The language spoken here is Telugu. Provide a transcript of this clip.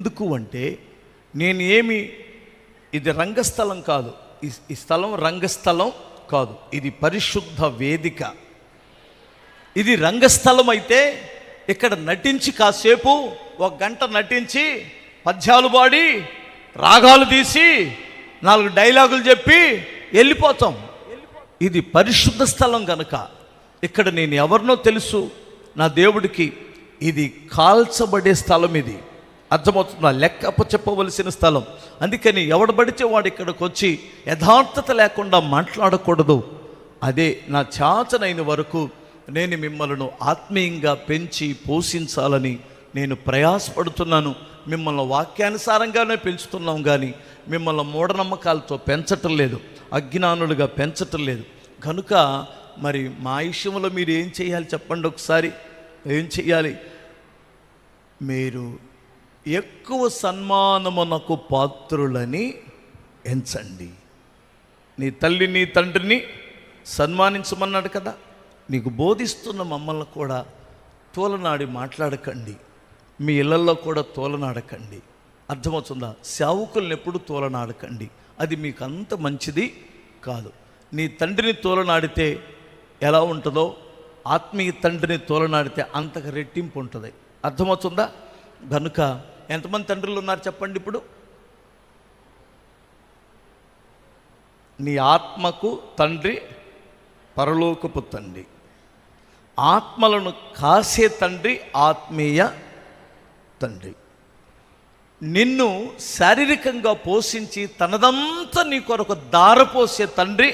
ఎందుకు అంటే ఇది రంగస్థలం కాదు, ఈ స్థలం రంగస్థలం కాదు, ఇది పరిశుద్ధ వేదిక. ఇది రంగస్థలం అయితే ఇక్కడ నటించి కాసేపు 1 గంట నటించి పద్యాలు పాడి రాగాలు తీసి 4 డైలాగులు చెప్పి వెళ్ళిపోతాం. ఇది పరిశుద్ధ స్థలం కనుక ఇక్కడ నేను ఎవరినో తెలుసు, నా దేవుడికి ఇది కాల్చబడే స్థలం. ఇది అర్థమవుతుందా? లెక్క చెప్పవలసిన స్థలం. అందుకని ఎవడు పడితే వాడు ఇక్కడికి వచ్చి యథార్థత లేకుండా మాట్లాడకూడదు. అదే నా చాచనైన వరకు నేను మిమ్మల్ని ఆత్మీయంగా పెంచి పోషించాలని నేను ప్రయాసపడుతున్నాను. మిమ్మల్ని వాక్యానుసారంగానే పెంచుతున్నాం, కానీ మిమ్మల్ని మూఢనమ్మకాలతో పెంచటం లేదు, అజ్ఞానులుగా పెంచటం లేదు. కనుక మరి మా విషయంలో మీరు ఏం చేయాలి చెప్పండి ఒకసారి. ఏం చేయాలి? మీరు ఎక్కువ సన్మానమునకు పాత్రులని ఎంచండి. నీ తల్లిని తండ్రిని సన్మానించమన్నాడు కదా. నీకు బోధిస్తున్న మమ్మల్ని కూడా తోలనాడి మాట్లాడకండి, మీ ఇళ్ళల్లో కూడా తోలనాడకండి. అర్థమవుతుందా? సేవకుల్ని ఎప్పుడు తోలనాడకండి, అది మీకు అంత మంచిది కాదు. నీ తండ్రిని తోలనాడితే ఎలా ఉంటుందో ఆత్మీయ తండ్రిని తోలనాడితే అంతకు రెట్టింపు ఉంటుంది. అర్థమవుతుందా? కనుక ఎంతమంది తండ్రులు ఉన్నారు చెప్పండి ఇప్పుడు? నీ ఆత్మకు తండ్రి పరలోకపు తండ్రి, ఆత్మలను కాసే తండ్రి ఆత్మీయ తండ్రి. నిన్ను శారీరకంగా పోషించి తనదంతా నీ కొరకు దారపోసే తండ్రి